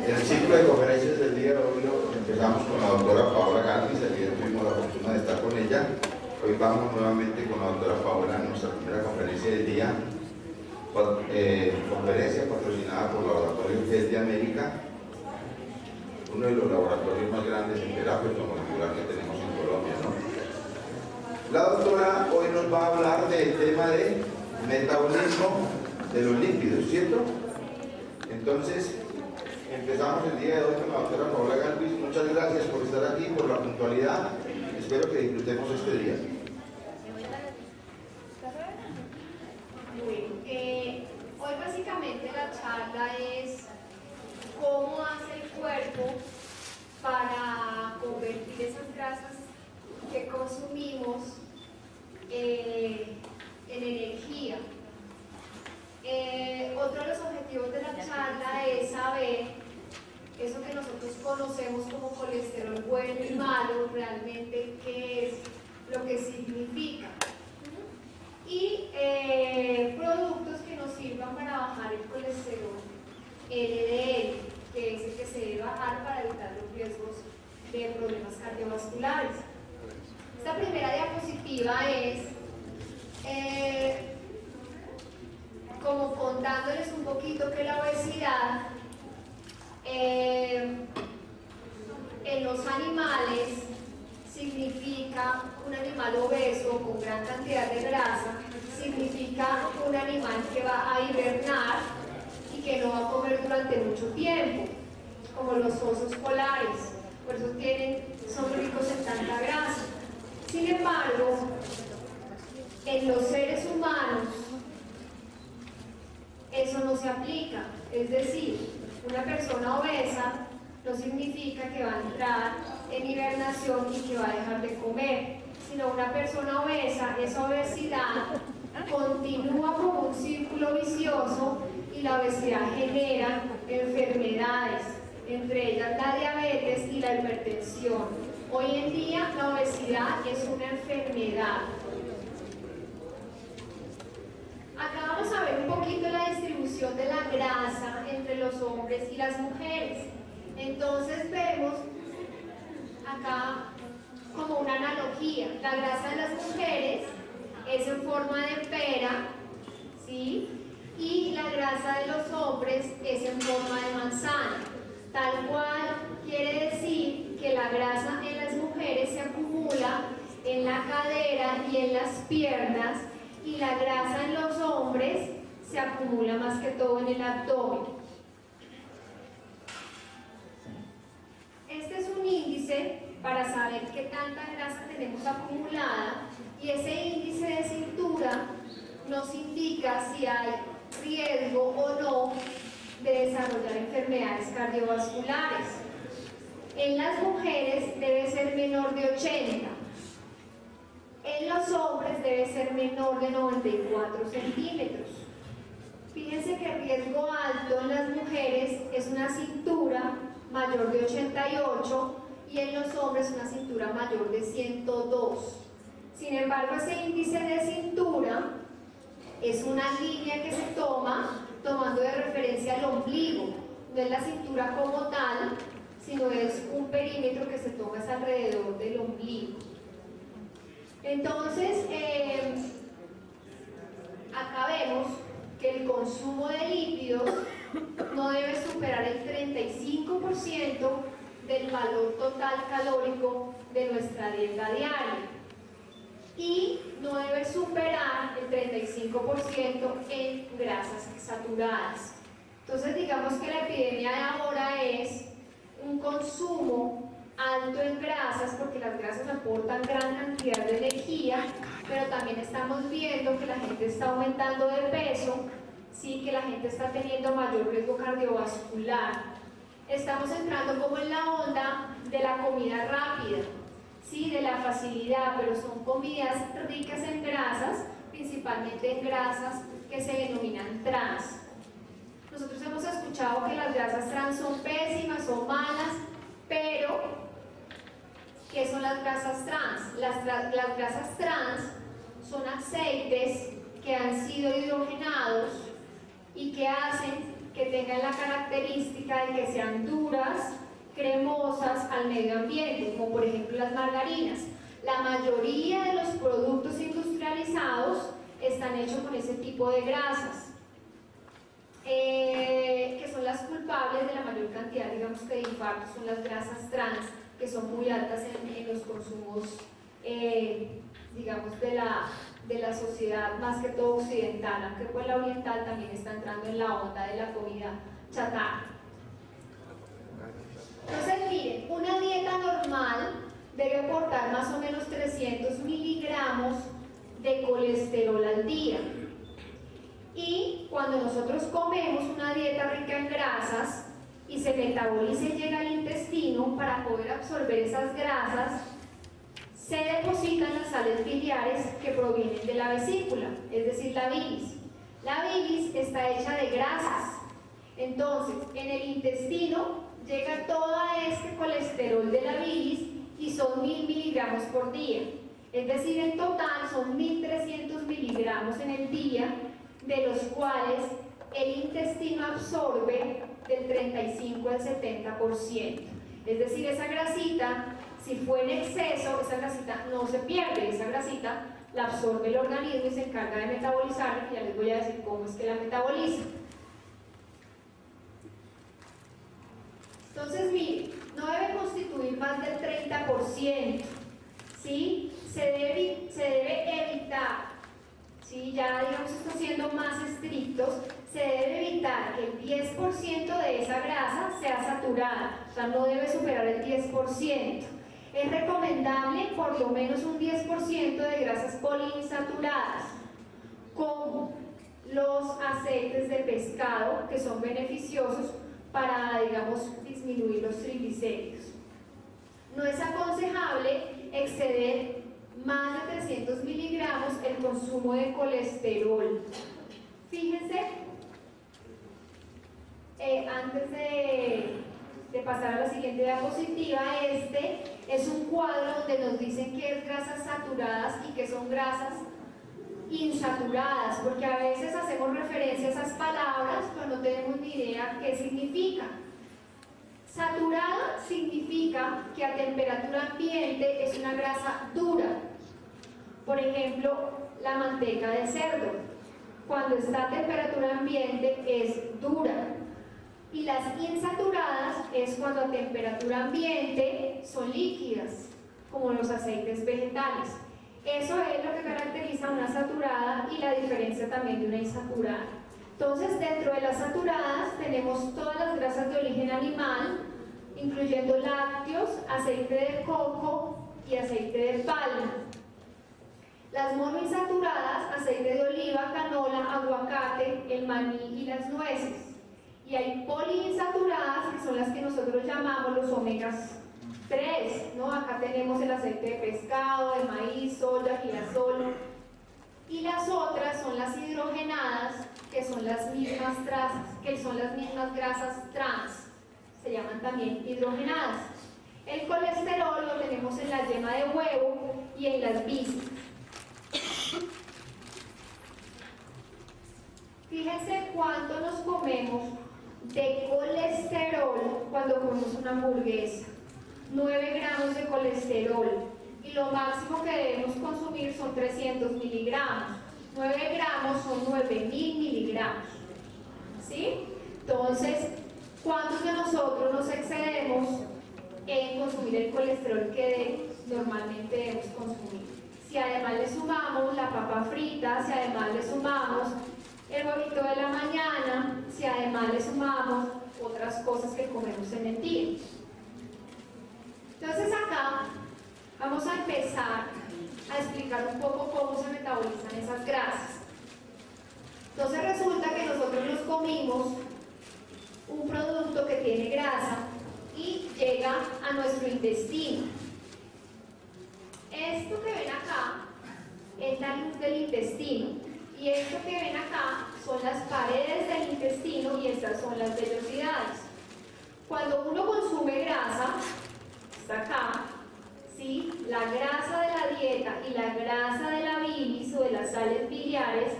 El ciclo de conferencias del día de hoy lo empezamos con la doctora Paola Galvis, ayer tuvimos la fortuna de estar con ella. Hoy vamos nuevamente con la doctora Paola en nuestra primera conferencia del día, conferencia patrocinada por Laboratorio GES de América, uno de los laboratorios más grandes en terapia molecular que tenemos en Colombia, ¿no? La doctora hoy nos va a hablar del tema de metabolismo de los lípidos, ¿cierto? Entonces, empezamos el día de hoy con la doctora Paola Galvis. Muchas gracias por estar aquí, por la puntualidad. Espero que disfrutemos este día. Bueno, hoy básicamente la charla es cómo hace el cuerpo para convertir esas grasas que consumimos en energía. Otro de los objetivos de la charla es saber eso que nosotros conocemos como colesterol bueno y malo, realmente qué es lo que significa. Y productos que nos sirvan para bajar el colesterol LDL, que es el que se debe bajar para evitar los riesgos de problemas cardiovasculares. Esta primera diapositiva es como contándoles un poquito que la obesidad en los animales significa un animal obeso con gran cantidad de grasa, significa un animal que va a hibernar y que no va a comer durante mucho tiempo, como los osos polares, por eso son ricos en tanta grasa. Sin embargo, en los seres humanos eso no se aplica, es decir, una persona obesa no significa que va a entrar en hibernación y que va a dejar de comer, sino una persona obesa, esa obesidad continúa como un círculo vicioso y la obesidad genera enfermedades, entre ellas la diabetes y la hipertensión. Hoy en día la obesidad es una enfermedad. Acá vamos a ver un poquito la distribución de la grasa entre los hombres y las mujeres. Entonces vemos acá como una analogía. La grasa de las mujeres es en forma de pera, ¿sí? Y la grasa de los hombres es en forma de manzana. Tal cual quiere decir que la grasa en las mujeres se acumula en la cadera y en las piernas, y la grasa en los hombres se acumula más que todo en el abdomen. Este es un índice para saber qué tanta grasa tenemos acumulada, y ese índice de cintura nos indica si hay riesgo o no de desarrollar enfermedades cardiovasculares. En las mujeres debe ser menor de 80. En los hombres debe ser menor de 94 centímetros. Fíjense que el riesgo alto en las mujeres es una cintura mayor de 88 y en los hombres una cintura mayor de 102. Sin embargo, ese índice de cintura es una línea que se toma tomando de referencia el ombligo. No es la cintura como tal, sino es un perímetro que se toma alrededor del ombligo. Entonces, acá vemos que el consumo de lípidos no debe superar el 35% del valor total calórico de nuestra dieta diaria y no debe superar el 35% en grasas saturadas. Entonces, digamos que la epidemia de ahora es un consumo alto en grasas, porque las grasas aportan gran cantidad de energía, pero también estamos viendo que la gente está aumentando de peso, sí, que la gente está teniendo mayor riesgo cardiovascular. Estamos entrando como en la onda de la comida rápida, sí, de la facilidad, pero son comidas ricas en grasas, principalmente en grasas que se denominan trans. Nosotros hemos escuchado que las grasas trans son pésimas, son malas, pero ¿qué son las grasas trans? Las grasas trans son aceites que han sido hidrogenados y que hacen que tengan la característica de que sean duras, cremosas al medio ambiente, como por ejemplo las margarinas. La mayoría de los productos industrializados están hechos con ese tipo de grasas, que son las culpables de la mayor cantidad, digamos, que de infartos, son las grasas trans, que son muy altas en los consumos, digamos, de la sociedad, más que todo occidental, aunque pues la oriental también está entrando en la onda de la comida chatarra. Entonces, miren, una dieta normal debe aportar más o menos 300 miligramos de colesterol al día. Y cuando nosotros comemos una dieta rica en grasas y se metaboliza y llega al intestino, para poder absorber esas grasas, se depositan las sales biliares que provienen de la vesícula, es decir, la bilis. La bilis está hecha de grasas. Entonces, en el intestino llega todo este colesterol de la bilis y son 1000 miligramos por día. Es decir, en total son 1300 miligramos en el día, de los cuales el intestino absorbe del 35 al 70%. Es decir, esa grasita, si fue en exceso, esa grasita no se pierde, esa grasita la absorbe el organismo y se encarga de metabolizarla, y ya les voy a decir cómo es que la metaboliza. Entonces, miren, no debe constituir más del 30%, ¿sí? Se debe evitar, ¿sí? Ya digamos esto siendo más estrictos, se debe evitar que el 10% de esa grasa sea saturada, o sea, no debe superar el 10%. Es recomendable por lo menos un 10% de grasas poliinsaturadas, como los aceites de pescado, que son beneficiosos para, digamos, disminuir los triglicéridos. No es aconsejable exceder más de 300 miligramos el consumo de colesterol. Fíjense, antes de pasar a la siguiente diapositiva, este es un cuadro donde nos dicen qué es grasas saturadas y qué son grasas insaturadas, porque a veces hacemos referencia a esas palabras pero no tenemos ni idea qué significa. Saturada significa que a temperatura ambiente es una grasa dura. Por ejemplo, la manteca de cerdo, cuando está a temperatura ambiente es dura. Y las insaturadas es cuando a temperatura ambiente son líquidas, como los aceites vegetales. Eso es lo que caracteriza una saturada y la diferencia también de una insaturada. Entonces, dentro de las saturadas tenemos todas las grasas de origen animal, incluyendo lácteos, aceite de coco y aceite de palma. Las monoinsaturadas, aceite de oliva, canola, aguacate, el maní y las nueces. Y hay poliinsaturadas, que son las que nosotros llamamos los omegas 3, ¿no? Acá tenemos el aceite de pescado, de maíz, soya, girasol. Y las otras son las hidrogenadas, que son las mismas grasas trans, se llaman también hidrogenadas. El colesterol lo tenemos en la yema de huevo y en las vísceras. Fíjense cuánto nos comemos de colesterol cuando comemos una hamburguesa. 9 gramos de colesterol, y lo máximo que debemos consumir son 300 miligramos. 9 gramos son 9000 miligramos, ¿sí? Entonces, ¿cuántos de nosotros nos excedemos en consumir el colesterol que normalmente debemos consumir? Si además le sumamos la papa frita, si además le sumamos el huevito de la mañana, si además le sumamos otras cosas que comemos en el día. Entonces acá vamos a empezar a explicar un poco cómo se metabolizan esas grasas. Entonces resulta que nosotros nos comimos un producto que tiene grasa y llega a nuestro intestino. Esto que ven acá es la luz del intestino, y esto que ven acá son las paredes del intestino, y estas son las vellosidades. Cuando uno consume grasa, está acá, ¿sí? La grasa de la dieta y la grasa de la bilis o de las sales biliares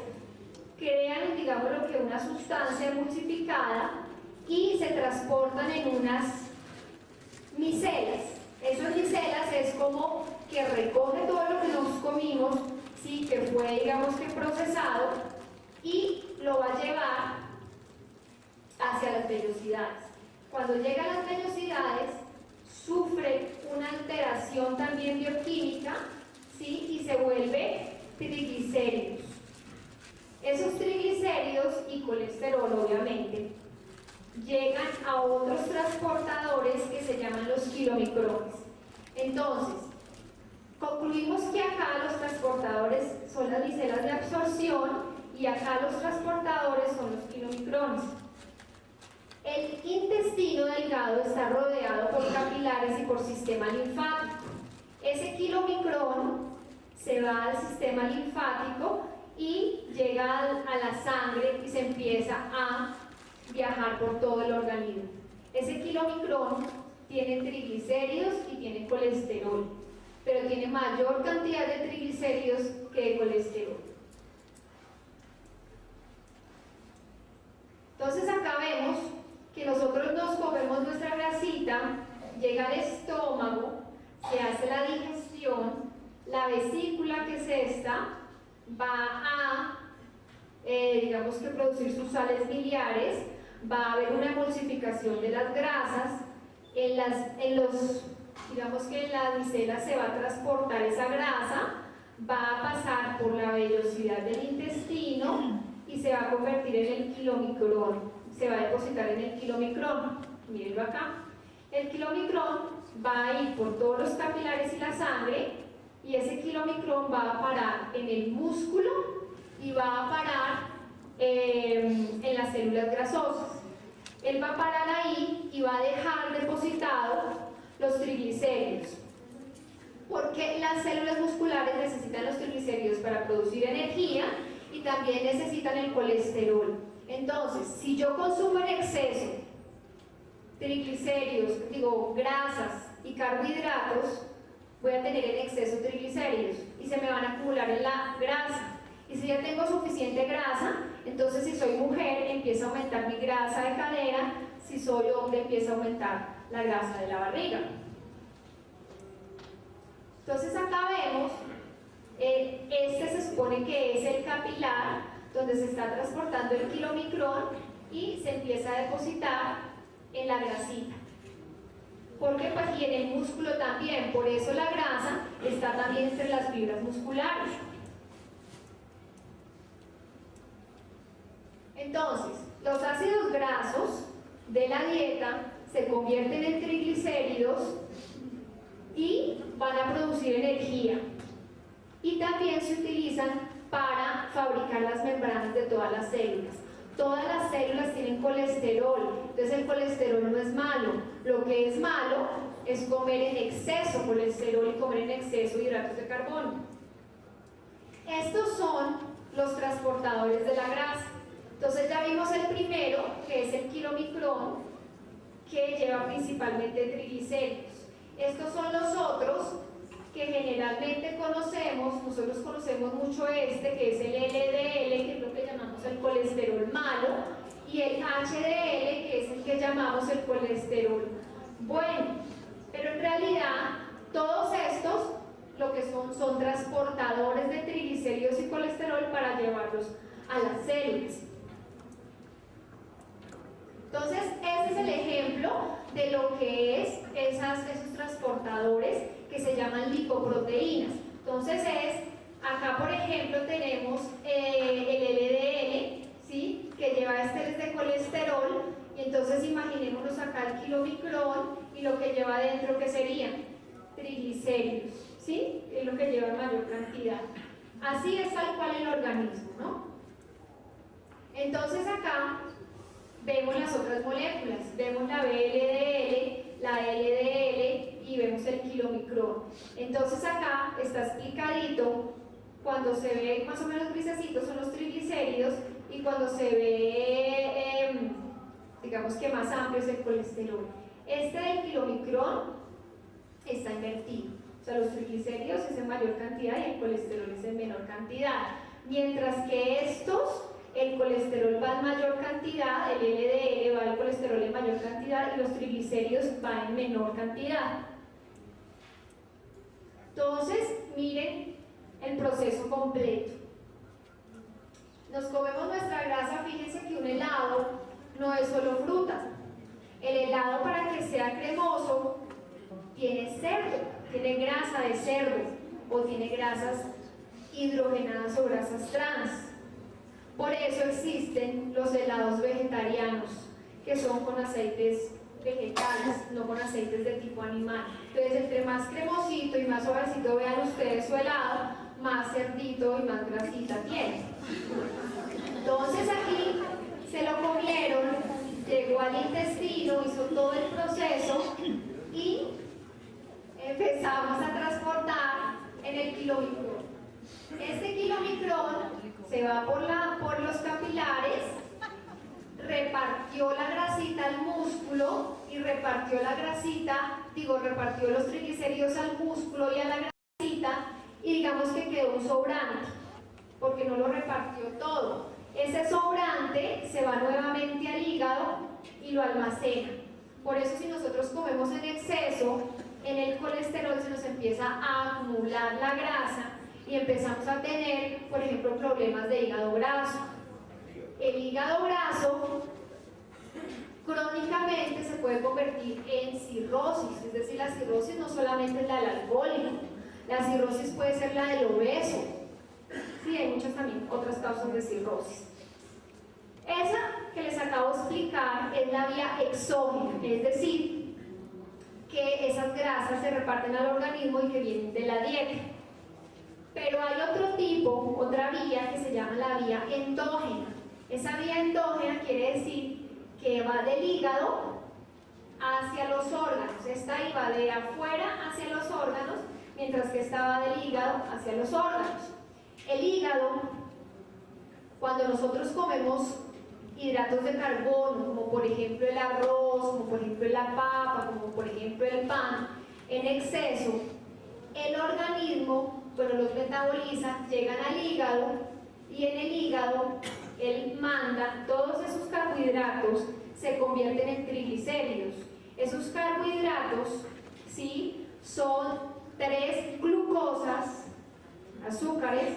crean un digamos lo que una sustancia emulsificada y se transportan en unas micelas. Esas micelas es como que recoge todo lo que nos comimos, ¿sí? Que fue, digamos que procesado, y lo va a llevar hacia las vellosidades. Cuando llega a las vellosidades, sufre una alteración también bioquímica, ¿sí? Y se vuelve triglicéridos. Esos triglicéridos y colesterol, obviamente, llegan a otros transportadores que se llaman los kilomicrones. Entonces, concluimos que acá los transportadores son las micelas de absorción y acá los transportadores son los kilomicrones. El intestino delgado está rodeado por capilares y por sistema linfático. Ese kilomicrón se va al sistema linfático y llega a la sangre y se empieza a viajar por todo el organismo. Ese kilomicrón tiene triglicéridos y tiene colesterol, pero tiene mayor cantidad de triglicéridos que de colesterol. Entonces acá vemos que nosotros nos comemos nuestra grasita, llega al estómago, se hace la digestión, la vesícula, que es esta, va a, digamos que producir sus sales biliares, va a haber una emulsificación de las grasas, digamos que en la micela se va a transportar esa grasa, va a pasar por la vellosidad del intestino y se va a convertir en el kilomicrón, se va a depositar en el kilomicrón, mírenlo acá. El kilomicrón va a ir por todos los capilares y la sangre, y ese kilomicrón va a parar en el músculo y va a parar en las células grasosas. Él va a parar ahí y va a dejar depositados los triglicéridos, porque las células musculares necesitan los triglicéridos para producir energía y también necesitan el colesterol. Entonces, si yo consumo en exceso triglicéridos, grasas y carbohidratos, voy a tener en exceso triglicéridos y se me van a acumular en la grasa. Y si ya tengo suficiente grasa, entonces si soy mujer empieza a aumentar mi grasa de cadera, si soy hombre empieza a aumentar la grasa de la barriga. Entonces acá vemos, este se supone que es el capilar donde se está transportando el kilomicrón y se empieza a depositar en la grasita. Porque pues, y en el músculo también, por eso la grasa está también entre las fibras musculares. Entonces, los ácidos grasos de la dieta se convierten en triglicéridos y van a producir energía. Y también se utilizan para fabricar las membranas de todas las células. Todas las células tienen colesterol, entonces el colesterol no es malo. Lo que es malo es comer en exceso colesterol y comer en exceso hidratos de carbono. Estos son los transportadores de la grasa. Entonces ya vimos el primero, que es el kilomicrón, que lleva principalmente triglicéridos. Estos son los otros que generalmente conocemos, nosotros conocemos mucho que es el LDL, que es lo que llamamos el colesterol malo, y el HDL, que es el que llamamos el colesterol bueno. Pero en realidad, todos estos lo que son transportadores de triglicéridos y colesterol para llevarlos a las células. Entonces, este es el ejemplo de lo que es esos transportadores que se llaman lipoproteínas. Entonces acá por ejemplo tenemos el LDL, ¿sí? Que lleva esteres de colesterol, y entonces imaginémonos acá el kilomicrón y lo que lleva adentro, ¿qué sería? Triglicéridos, ¿sí? Es lo que lleva en mayor cantidad. Así es tal cual el organismo, ¿no? Entonces acá vemos las otras moléculas, vemos la VLDL, la LDL y vemos el kilomicrón. Entonces acá está explicadito, cuando se ve más o menos grisecitos son los triglicéridos y cuando se ve, digamos que más amplio es el colesterol. Este del kilomicrón está invertido, o sea los triglicéridos es en mayor cantidad y el colesterol es en menor cantidad, mientras que estos el colesterol va en mayor cantidad, el LDL va al colesterol en mayor cantidad y los triglicéridos van en menor cantidad. Entonces, miren el proceso completo. Nos comemos nuestra grasa, fíjense que un helado no es solo fruta. El helado, para que sea cremoso, tiene cerdo, tiene grasa de cerdo o tiene grasas hidrogenadas o grasas trans. Por eso existen los helados vegetarianos, que son con aceites vegetales, no con aceites de tipo animal. Entonces, entre más cremosito y más suavecito vean ustedes su helado, más cerdito y más grasita tiene. Entonces aquí se lo comieron, llegó al intestino, hizo todo el proceso y empezamos a transportar en el kilomicrón. Este kilomicrón se va por los capilares, repartió la grasita al músculo y repartió los triglicéridos al músculo y a la grasita, y digamos que quedó un sobrante, porque no lo repartió todo. Ese sobrante se va nuevamente al hígado y lo almacena. Por eso, si nosotros comemos en exceso, en el colesterol se nos empieza a acumular la grasa y empezamos a tener, por ejemplo, problemas de hígado graso. El hígado graso crónicamente se puede convertir en cirrosis, es decir, la cirrosis no solamente es la del alcohólico, la cirrosis puede ser la del obeso. Sí, hay muchas también otras causas de cirrosis. Esa que les acabo de explicar es la vía exógena, es decir, que esas grasas se reparten al organismo y que vienen de la dieta. Pero hay otro tipo, otra vía que se llama la vía endógena. Esa vía endógena quiere decir que va del hígado hacia los órganos. Esta iba de afuera hacia los órganos, mientras que esta va del hígado hacia los órganos. El hígado, cuando nosotros comemos hidratos de carbono, como por ejemplo el arroz, como por ejemplo la papa, como por ejemplo el pan, en exceso, el organismo, los metaboliza, llegan al hígado y en el hígado él manda todos esos carbohidratos, se convierten en triglicéridos. Esos carbohidratos, ¿sí?, son 3 glucosas, azúcares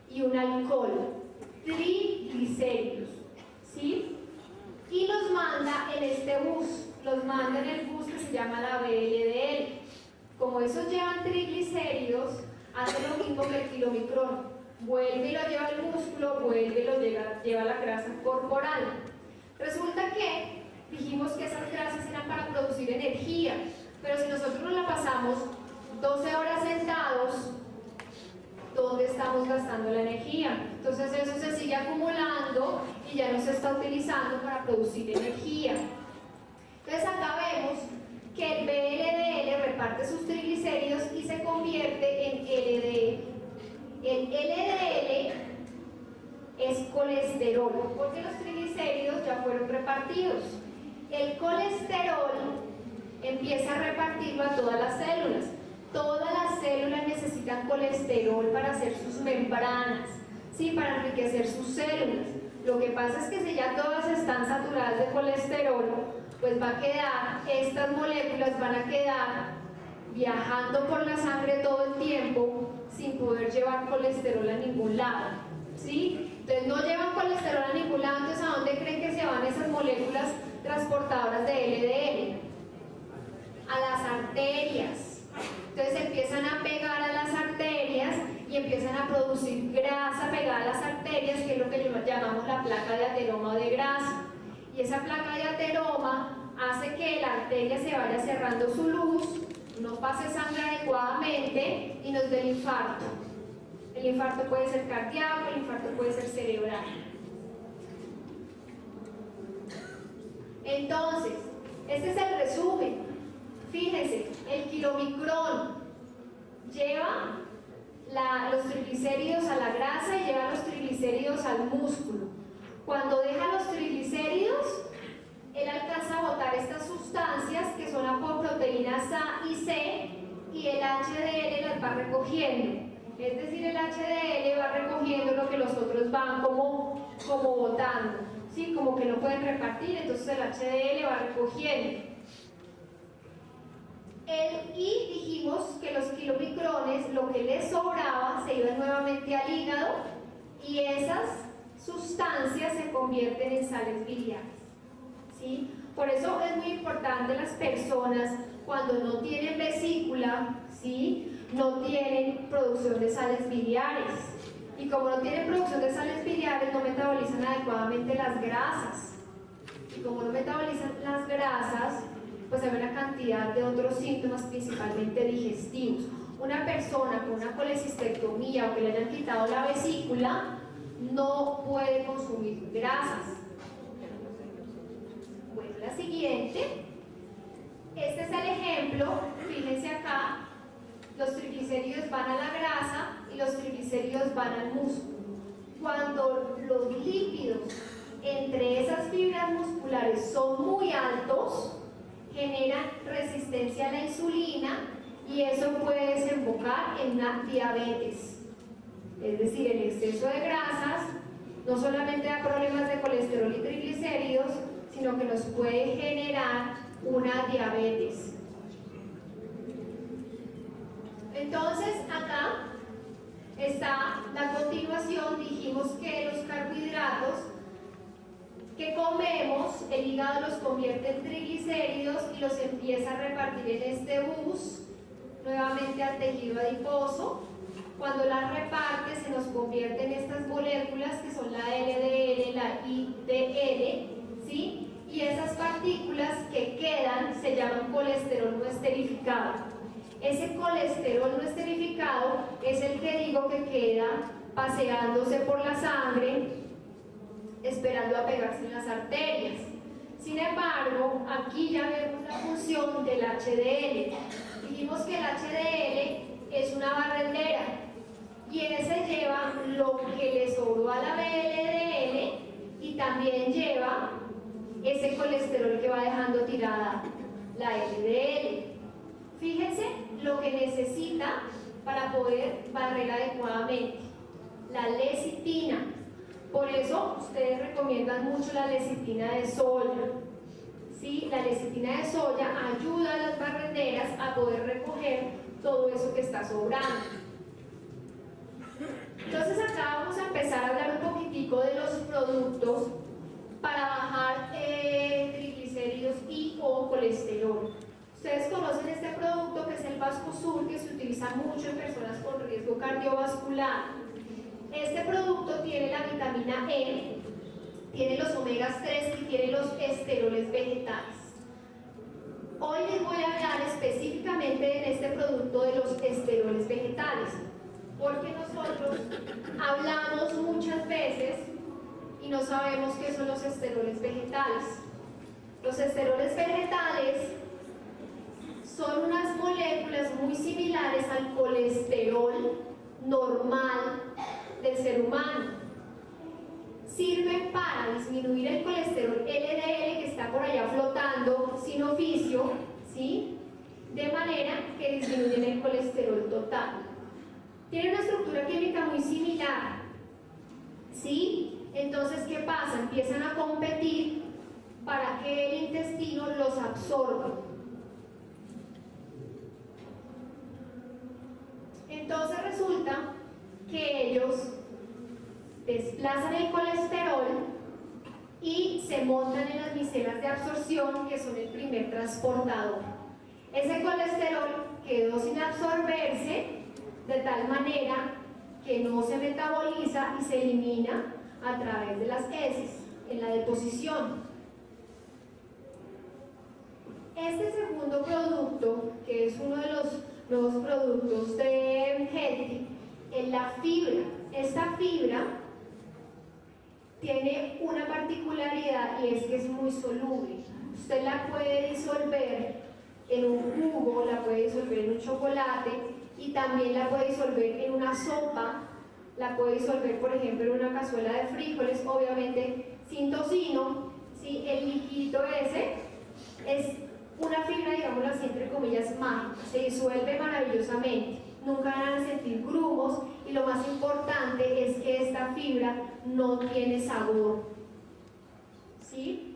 y un alcohol, triglicéridos, ¿sí? Y los manda en este bus, los manda en el bus que se llama la VLDL. Como esos llevan triglicéridos, hace lo mismo que el kilomicrón, vuelve y lo lleva al músculo, vuelve y lo lleva a la grasa corporal. Resulta que dijimos que esas grasas eran para producir energía, pero si nosotros nos la pasamos 12 horas sentados, ¿dónde estamos gastando la energía? Entonces eso se sigue acumulando y ya no se está utilizando para producir energía. Entonces acá vemos que el VLDL reparte sus triglicéridos y se convierte en LDL. El LDL es colesterol, porque los triglicéridos ya fueron repartidos. El colesterol empieza a repartirlo a todas las células. Todas las células necesitan colesterol para hacer sus membranas, ¿sí?, para enriquecer sus células. Lo que pasa es que si ya todas están saturadas de colesterol, pues va a quedar, estas moléculas van a quedar viajando por la sangre todo el tiempo sin poder llevar colesterol a ningún lado, ¿sí? Entonces no llevan colesterol a ningún lado, entonces ¿a dónde creen que se van esas moléculas transportadoras de LDL? A las arterias. Entonces empiezan a pegar a las arterias y empiezan a producir grasa pegada a las arterias, que es lo que llamamos la placa de ateroma o de grasa. Y esa placa de ateroma hace que la arteria se vaya cerrando su luz, no pase sangre adecuadamente y nos dé el infarto. El infarto puede ser cardíaco, el infarto puede ser cerebral. Entonces, este es el resumen. Fíjense, el kilomicrón lleva los triglicéridos a la grasa y lleva los triglicéridos al músculo. Cuando deja los triglicéridos, él alcanza a botar estas sustancias que son apoproteínas A y C, y el HDL las va recogiendo. Es decir, el HDL va recogiendo lo que los otros van como como botando, ¿sí? Como que no pueden repartir, entonces el HDL va recogiendo. Y dijimos que los kilomicrones, lo que les sobraba, se iba nuevamente al hígado y esas sustancias se convierten en sales biliares, ¿sí? Por eso es muy importante las personas cuando no tienen vesícula, ¿sí? No tienen producción de sales biliares. Y como no tienen producción de sales biliares, no metabolizan adecuadamente las grasas. Y como no metabolizan las grasas, pues hay una cantidad de otros síntomas, principalmente digestivos. Una persona con una colecistectomía o que le hayan quitado la vesícula no puede consumir grasas. Bueno, la siguiente, este es el ejemplo, fíjense acá, los triglicéridos van a la grasa y los triglicéridos van al músculo. Cuando los lípidos entre esas fibras musculares son muy altos, generan resistencia a la insulina y eso puede desembocar en una diabetes. Es decir, el exceso de grasas no solamente da problemas de colesterol y triglicéridos, sino que nos puede generar una diabetes. Entonces, acá está la continuación. Dijimos que los carbohidratos que comemos, el hígado los convierte en triglicéridos y los empieza a repartir en este bus nuevamente al tejido adiposo. Cuando las reparte se nos convierte en estas moléculas que son la LDL, la IDL, ¿sí? Y esas partículas que quedan se llaman colesterol no esterificado. Ese colesterol no esterificado es el que digo que queda paseándose por la sangre, esperando a pegarse en las arterias. Sin embargo, aquí ya vemos la función del HDL. Dijimos que el HDL es una barrendera y ese lleva lo que le sobró a la VLDL y también lleva ese colesterol que va dejando tirada la LDL. Fíjense lo que necesita para poder barrer adecuadamente: la lecitina. Por eso ustedes recomiendan mucho la lecitina de soya. ¿Sí? La lecitina de soya ayuda a las barrenderas a poder recoger todo eso que está sobrando. Entonces acá vamos a empezar a hablar un poquitico de los productos para bajar triglicéridos y o colesterol. Ustedes conocen este producto que es el Vascosur, que se utiliza mucho en personas con riesgo cardiovascular. Este producto tiene la vitamina E, tiene los omegas 3 y tiene los esteroles vegetales. Hoy les voy a hablar específicamente en este producto de los esteroles vegetales, porque nosotros hablamos muchas veces y no sabemos qué son los esteroles vegetales. Los esteroles vegetales son unas moléculas muy similares al colesterol normal del ser humano. Sirven para disminuir el colesterol LDL que está por allá flotando sin oficio, ¿sí? De manera que disminuyen el colesterol total. Tiene una estructura química muy similar, ¿sí? Entonces, ¿qué pasa? Empiezan a competir para que el intestino los absorba. Entonces resulta que ellos desplazan el colesterol y se montan en las micelas de absorción, que son el primer transportador. Ese colesterol quedó sin absorberse de tal manera que no se metaboliza y se elimina a través de las heces en la deposición. Este segundo producto, que es uno de los nuevos productos de Healthy, es la fibra. Esta fibra tiene una particularidad y es que es muy soluble. Usted la puede disolver en un jugo, la puede disolver en un chocolate y también la puede disolver en una sopa, la puede disolver por ejemplo en una cazuela de frijoles, obviamente sin tocino. ¿Sí? El líquido ese es una fibra, digámoslo así, entre comillas, mágica, se disuelve maravillosamente. nunca van a sentir grumos y lo más importante es que esta fibra no tiene sabor. ¿Sí?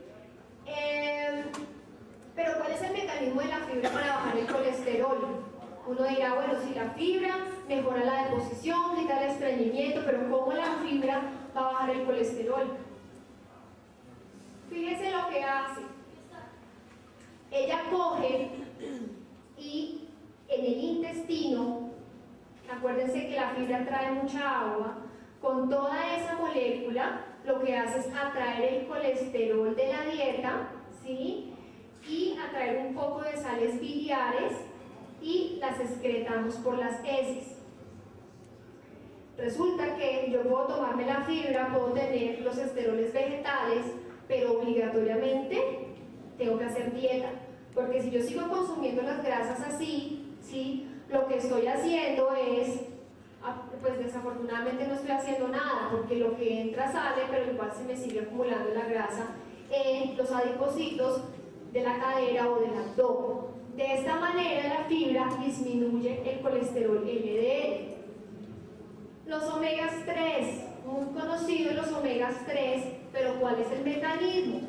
Pero ¿cuál es el mecanismo de la fibra para bajar el colesterol? Uno dirá, bueno, si la fibra mejora la deposición, quita el estreñimiento, pero ¿cómo la fibra va a bajar el colesterol? Fíjese lo que hace. Ella coge y en el intestino, acuérdense que la fibra trae mucha agua, con toda esa molécula lo que hace es atraer el colesterol de la dieta, ¿sí? Y atraer un poco de sales biliares y las excretamos por las heces. Resulta que yo puedo tomarme la fibra, puedo tener los esteroles vegetales, pero obligatoriamente tengo que hacer dieta, porque si yo sigo consumiendo las grasas así, ¿sí? Lo que estoy haciendo es, pues desafortunadamente no estoy haciendo nada, porque lo que entra sale, pero igual se me sigue acumulando la grasa en los adipocitos de la cadera o del abdomen. De esta manera la fibra disminuye el colesterol LDL. Los omegas 3, muy conocidos los omegas 3, pero ¿cuál es el mecanismo?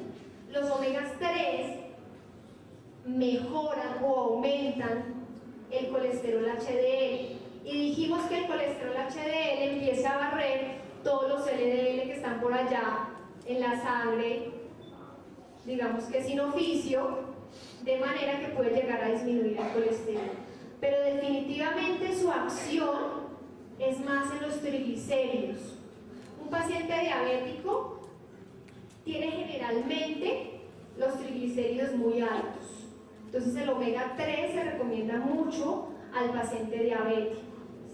Los omegas 3 mejoran o aumentan el colesterol HDL y dijimos que el colesterol HDL empieza a barrer todos los LDL que están por allá en la sangre, digamos que sin oficio, de manera que puede llegar a disminuir el colesterol, pero definitivamente su acción es más en los triglicéridos. Un paciente diabético tiene generalmente los triglicéridos muy altos, entonces el omega 3 se recomienda mucho al paciente diabético,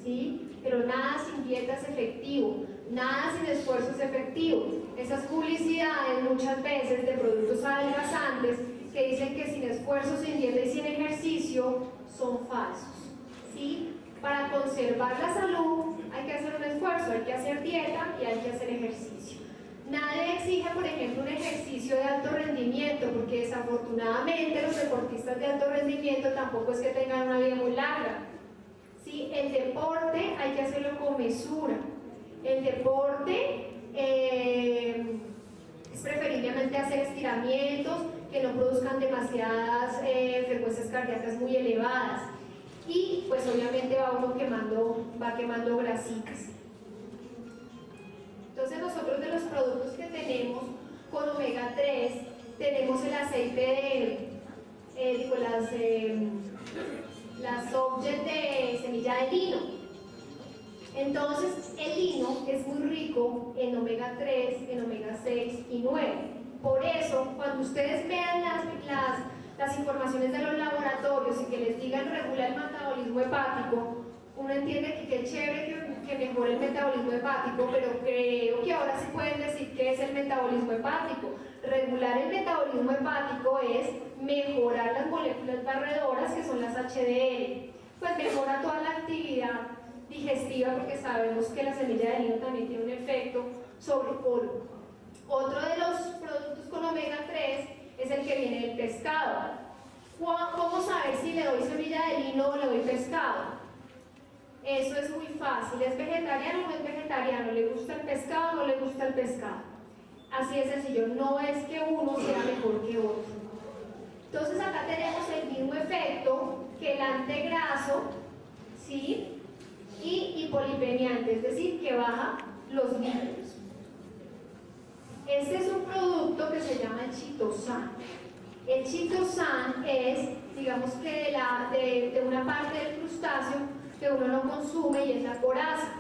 ¿sí? Pero nada sin dieta es efectivo, nada sin esfuerzo es efectivo. Esas publicidades muchas veces de productos adelgazantes que dicen que sin esfuerzo, sin dieta y sin ejercicio son falsos, ¿sí? Para conservar la salud hay que hacer un esfuerzo, hay que hacer dieta y hay que hacer ejercicio. Nadie exige, por ejemplo, un ejercicio de alto rendimiento, porque desafortunadamente los deportistas de alto rendimiento tampoco es que tengan una vida muy larga, ¿sí? El deporte hay que hacerlo con mesura. El deporte es preferiblemente hacer estiramientos que no produzcan demasiadas frecuencias cardíacas muy elevadas y pues obviamente va quemando grasitas. Entonces nosotros de los productos que tenemos con omega 3 tenemos el aceite las objets de semilla de lino. Entonces el lino es muy rico en omega 3, en omega 6 y 9. Por eso, cuando ustedes vean las informaciones de los laboratorios y que les digan regula el metabolismo hepático, uno entiende que qué chévere que mejore el metabolismo hepático, pero creo que ahora sí pueden decir qué es el metabolismo hepático. Regular el metabolismo hepático es mejorar las moléculas barredoras, que son las HDL, pues mejora toda la actividad digestiva, porque sabemos que la semilla de lino también tiene un efecto sobre el colon. Otro de los productos con omega 3 es el que viene del pescado. ¿Cómo saber si le doy semilla de lino o le doy pescado? Eso es muy fácil. ¿Es vegetariano o no es vegetariano? ¿Le gusta el pescado o no le gusta el pescado? Así de sencillo. No es que uno sea mejor que otro. Entonces acá tenemos el mismo efecto que el antegraso, ¿sí? Y hipolipemiante, es decir, que baja los lípidos. Este es un producto que se llama el chitosan. El chitosan es, digamos que de una parte del crustáceo que uno no consume y es la coraza.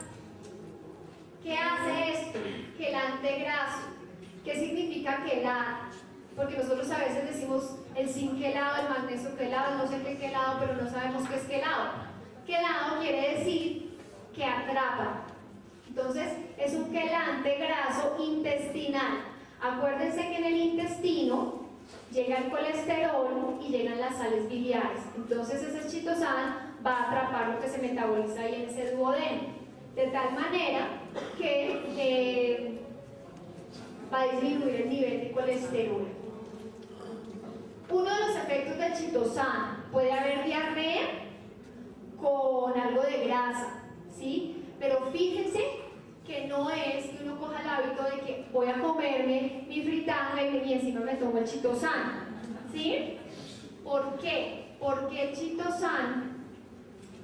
¿Qué hace esto? Quelante-graso. ¿Qué significa quelar? Porque nosotros a veces decimos el zinc quelado, el magnesio quelado, no sé qué quelado, pero no sabemos qué es quelado. Quelado quiere decir que atrapa. Entonces es un quelante graso intestinal. Acuérdense que en el intestino llega el colesterol y llegan las sales biliares. Entonces ese chitosan va a atrapar lo que se metaboliza ahí en ese duodeno, de tal manera que va a disminuir el nivel de colesterol. Uno de los efectos del chitosan puede haber diarrea con algo de grasa. grasa, ¿sí? Pero fíjense que no es que uno coja el hábito de que voy a comerme mi fritanga y encima me tomo el chitosan, ¿sí? ¿Por qué? Porque el chitosan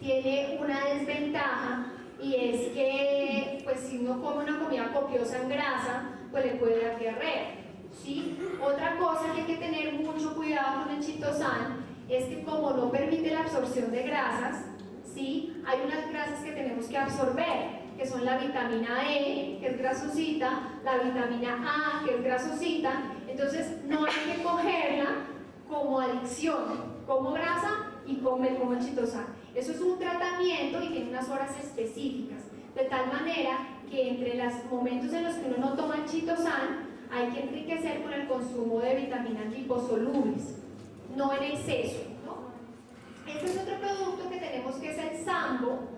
tiene una desventaja y es que pues si uno come una comida copiosa en grasa, pues le puede dar diarrea, ¿sí? Otra cosa que hay que tener mucho cuidado con el chitosan es que como no permite la absorción de grasas, ¿sí? Hay unas grasas que tenemos que absorber, que son la vitamina E, que es grasosita, la vitamina A, que es grasosita. Entonces no hay que cogerla como adicción, como grasa y comer como el chitosan. Eso es un tratamiento y tiene unas horas específicas, de tal manera que entre los momentos en los que uno no toma el chitosan, hay que enriquecer con el consumo de vitaminas liposolubles, no en exceso, ¿no? Este es otro producto que tenemos, que es el Sambo.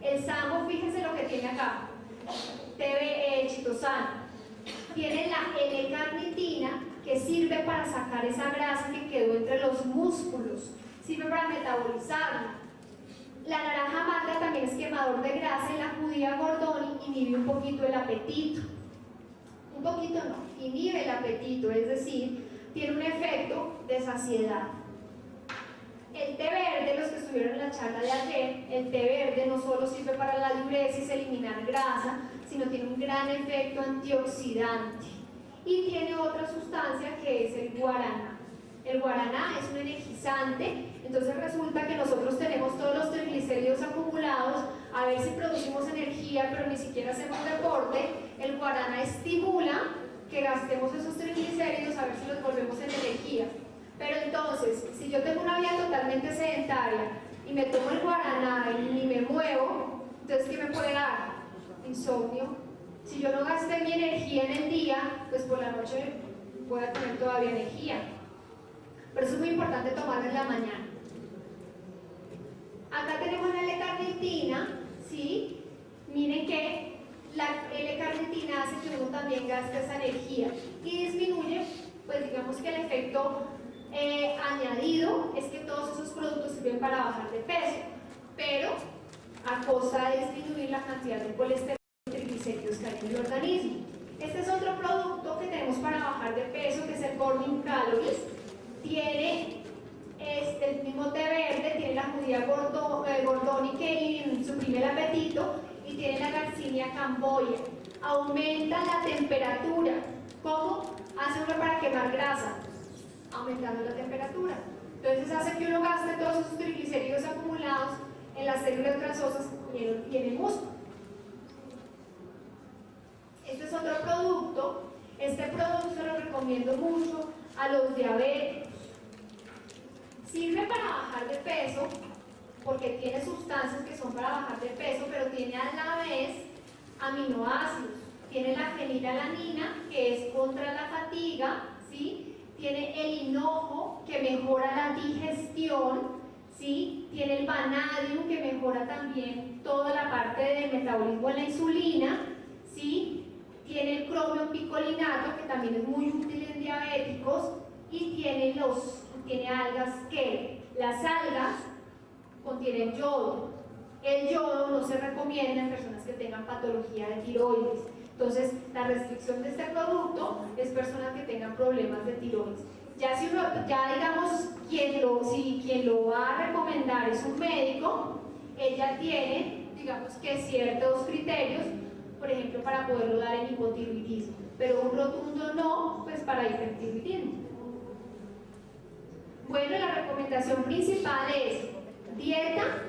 El Sambo, fíjense lo que tiene acá, chitosan. Tiene la L-carnitina, que sirve para sacar esa grasa que quedó entre los músculos, sirve para metabolizarla. La naranja amarga también es quemador de grasa, y la judía gordoni inhibe un poquito el apetito. Un poquito no, inhibe el apetito, es decir, tiene un efecto de saciedad. El té verde, los que estuvieron en la charla de ayer, el té verde no solo sirve para la diuresis, eliminar grasa, sino tiene un gran efecto antioxidante. Y tiene otra sustancia que es el guaraná. El guaraná es un energizante, entonces resulta que nosotros tenemos todos los triglicéridos acumulados, a ver si producimos energía, pero ni siquiera hacemos deporte. El guaraná estimula que gastemos esos triglicéridos, a ver si los volvemos en energía. Pero entonces, si yo tengo una vida totalmente sedentaria y me tomo el guaraná y ni me muevo, entonces ¿qué me puede dar? Insomnio. Si yo no gasté mi energía en el día, pues por la noche voy a tener todavía energía. Pero eso es muy importante tomarlo en la mañana. Acá tenemos la L-carnitina, ¿sí? Miren que la L-carnitina hace que uno también gaste esa energía y disminuye, pues digamos que el efecto añadido es que todos esos productos sirven para bajar de peso, pero a costa de disminuir la cantidad de colesterol y triglicéridos que hay en el organismo. Este es otro producto que tenemos para bajar de peso, que es el Burning Calories. Tiene el mismo té verde, tiene la judía gordoni que suprime el apetito, y tiene la Garcinia camboya. Aumenta la temperatura. ¿Cómo hace uno para quemar grasa? Aumentando la temperatura. Entonces hace que uno gaste todos esos triglicéridos acumulados en las células grasosas y en el músculo. Este es otro producto. Este producto se lo recomiendo mucho a los diabéticos. Sirve para bajar de peso porque tiene sustancias que son para bajar de peso, pero tiene a la vez aminoácidos. Tiene la fenilalanina, que es contra la fatiga, ¿sí? Tiene el hinojo, que mejora la digestión, ¿sí? Tiene el vanadium, que mejora también toda la parte del metabolismo de la insulina, ¿sí? Tiene el cromio picolinato, que también es muy útil en diabéticos, y tiene algas que las algas contienen yodo. El yodo no se recomienda en personas que tengan patología de tiroides. Entonces, la restricción de este producto es personas que tengan problemas de tiroides. Ya digamos, quien lo va a recomendar es un médico, ella tiene, digamos que ciertos criterios, por ejemplo, para poderlo dar en hipotiroidismo, pero un rotundo no, pues para hipertiroidismo. Bueno, la recomendación principal es dieta,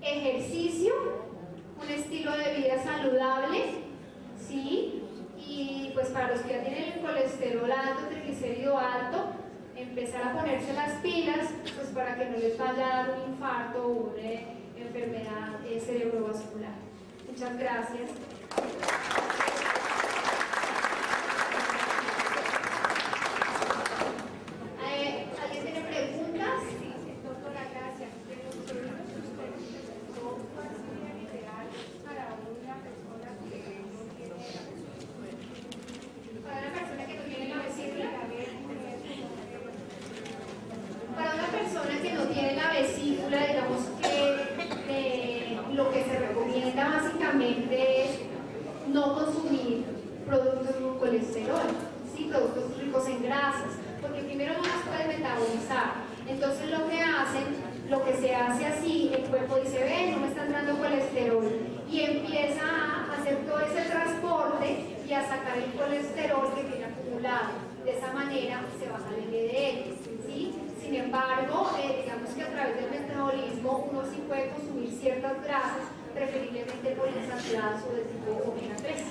ejercicio, un estilo de vida saludable, ¿sí? Y pues para los que ya tienen el colesterol alto, triglicérido alto, empezar a ponerse las pilas, pues para que no les vaya a dar un infarto o una enfermedad cerebrovascular. Muchas gracias. ¿Alguien tiene preguntas? Sí, doctora, gracias. ¿Cuál sería el ideal para una persona que no tiene la vesícula? Para una persona que no tiene la vesícula, digamos que lo que se colesterol, ¿sí? Productos ricos en grasas, porque primero no las puede metabolizar. Entonces lo que se hace así, el cuerpo dice, ven, no me está entrando colesterol, y empieza a hacer todo ese transporte y a sacar el colesterol que tiene acumulado. De esa manera se baja el LDL, ¿sí? Sin embargo, digamos que a través del metabolismo uno sí puede consumir ciertas grasas, preferiblemente poliinsaturadas o de tipo omega 3.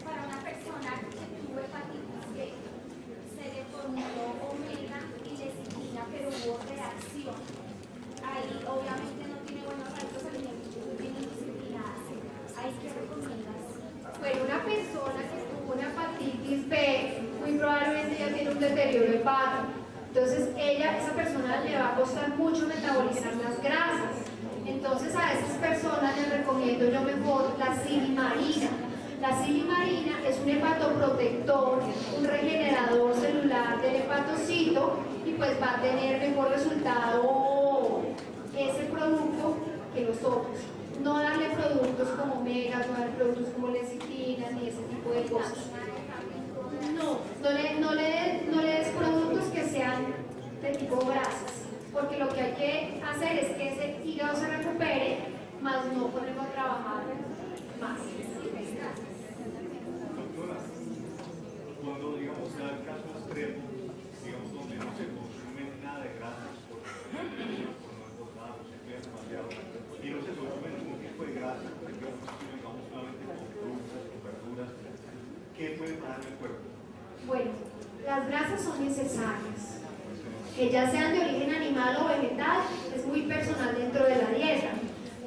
Para una persona que tuvo hepatitis B, se le formuló omega y lecitina, pero hubo reacción. Ahí obviamente no tiene buenos hábitos alimenticios, no tiene disciplina. ¿Ahí qué recomiendas? Bueno, una persona que tuvo una hepatitis B, muy probablemente ya tiene un deterioro hepático. Entonces, esa persona le va a costar mucho metabolizar las grasas. Entonces, a esas personas les recomiendo yo mejor la silimarina. La silimarina es un hepatoprotector, un regenerador celular del hepatocito y pues va a tener mejor resultado ese producto que los otros. No darle productos como omegas, no darle productos como lecitina ni ese tipo de cosas. No le des productos que sean de tipo grasas, porque lo que hay que hacer es que ese hígado se recupere, más no ponerlo a trabajar más. Cuando, digamos, da el caso extremo, digamos, donde no se consume nada de grasas por no engordar, se queda demasiado, y no se consume ningún tipo de grasa, porque digamos, solamente con frutas, con verduras, ¿qué puede parar el cuerpo? Bueno, las grasas son necesarias, que ya sean de origen animal o vegetal, es muy personal dentro de la dieta,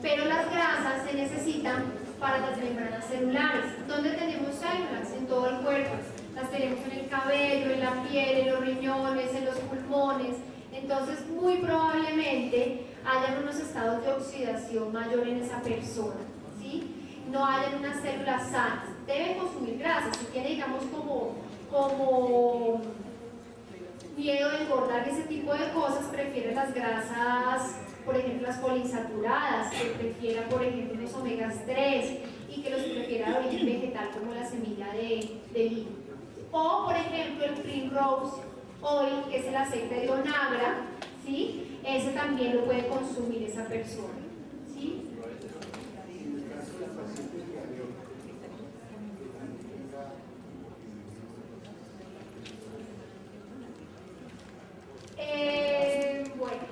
pero las grasas se necesitan para las membranas celulares. ¿Dónde tenemos células? En todo el cuerpo. Las tenemos en el cabello, en la piel, en los riñones, en los pulmones. Entonces, muy probablemente hayan unos estados de oxidación mayor en esa persona, ¿sí? No hayan unas células sanas. Debe consumir grasas. Si tiene, digamos, como miedo de engordar, ese tipo de cosas, prefiere las grasas, por ejemplo, las poliinsaturadas, que prefiera, por ejemplo, los omegas 3 y que los prefiera de origen vegetal como la semilla de lino. O, por ejemplo, el Primrose Oil, que es el aceite de onagra, ¿sí? Ese también lo puede consumir esa persona, ¿sí? Bueno,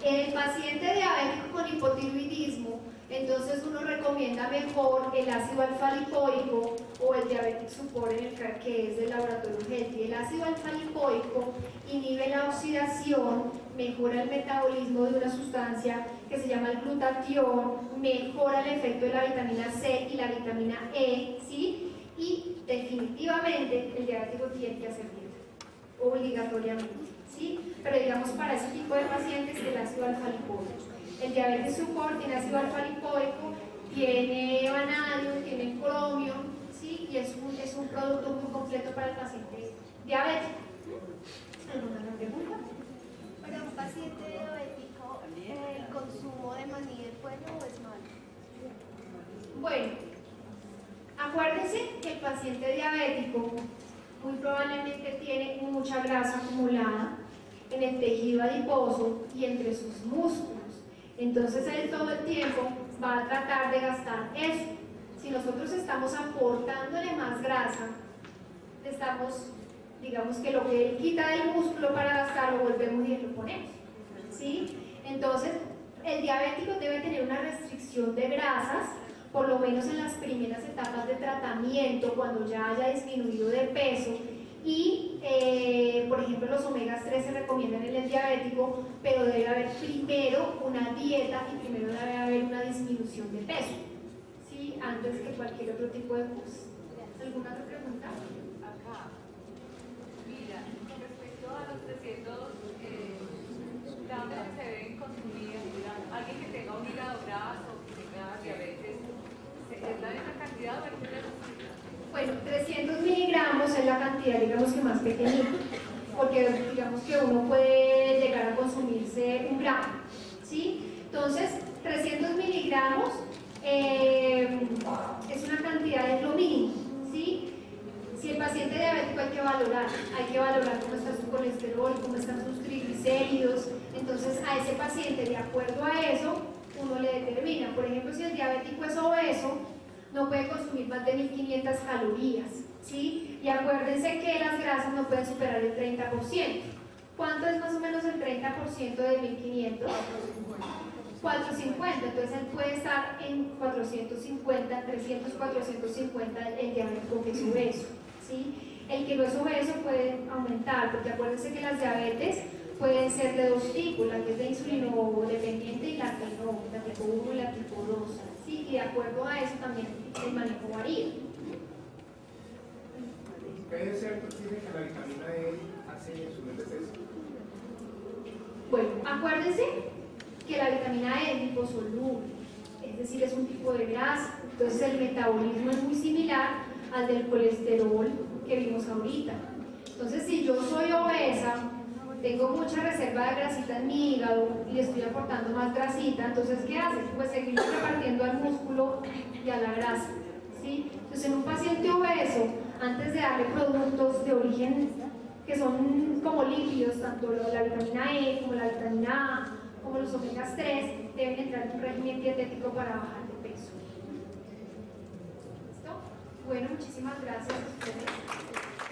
el paciente diabético con hipotiroidismo, entonces uno recomienda mejor el ácido alfa-lipoico o el diabetic support en el que es del laboratorio Healthy. El ácido alfa-lipoico inhibe la oxidación, mejora el metabolismo de una sustancia que se llama el glutatión, mejora el efecto de la vitamina C y la vitamina E, ¿sí? Y definitivamente el diabético tiene que hacer dieta, obligatoriamente, ¿sí? Pero digamos para ese tipo de pacientes el ácido alfa-lipoico. El diabetes support tiene ácido alfa-lipoico, tiene vanadio, tiene cromio, ¿sí? Y es un producto muy completo para el paciente diabético. ¿Alguna otra pregunta? Para un paciente diabético, ¿el consumo de maní es bueno o es malo? Bueno, acuérdense que el paciente diabético muy probablemente tiene mucha grasa acumulada en el tejido adiposo y entre sus músculos. Entonces él todo el tiempo va a tratar de gastar eso. Si nosotros estamos aportándole más grasa, estamos, digamos que lo que él quita del músculo para gastar lo volvemos y lo ponemos, ¿sí? Entonces el diabético debe tener una restricción de grasas, por lo menos en las primeras etapas de tratamiento, cuando ya haya disminuido de peso. Y, por ejemplo, los omegas 3 se recomiendan en el diabético, pero debe haber primero una dieta y primero debe haber una disminución de peso, ¿sí? Antes que cualquier otro tipo de cosas. ¿Alguna otra pregunta? Acá. Mira, con respecto a los 300 gramos que se deben consumir, alguien que tenga un hígado graso, que tenga diabetes, ¿es la misma cantidad o hay que reducirla? Bueno, 300 miligramos es la cantidad, digamos que más pequeñita, porque digamos que uno puede llegar a consumirse 1 gramo, ¿sí? Entonces, 300 miligramos es una cantidad es lo mínimo, ¿sí? Si el paciente diabético hay que valorar cómo está su colesterol, cómo están sus triglicéridos. Entonces a ese paciente, de acuerdo a eso, uno le determina. Por ejemplo, si el diabético es obeso, no puede consumir más de 1500 calorías, ¿sí? Y acuérdense que las grasas no pueden superar el 30%. ¿Cuánto es más o menos el 30% de 1500? 450, entonces él puede estar en 450, 300, 450 el diabético que es obeso, ¿sí? El que no es obeso puede aumentar, porque acuérdense que las diabetes pueden ser de dos tipos, la que es de insulino dependiente y la que no, la tipo 1 y la tipo 2, ¿sí? Y de acuerdo a eso también el manejo varía. ¿Es cierto que la vitamina E hace subir de peso? Bueno, acuérdense que la vitamina E es liposoluble, es decir, es un tipo de grasa, entonces el metabolismo es muy similar al del colesterol que vimos ahorita. Entonces, si yo soy obesa, tengo mucha reserva de grasita en mi hígado y le estoy aportando más grasita, entonces ¿qué hace? Pues seguir repartiendo al músculo y a la grasa, ¿sí? Entonces, en un paciente obeso, antes de darle productos de origen que son como lípidos, tanto la vitamina E como la vitamina A, como los omegas 3, deben entrar en un régimen dietético para bajar de peso. ¿Listo? Bueno, muchísimas gracias a ustedes.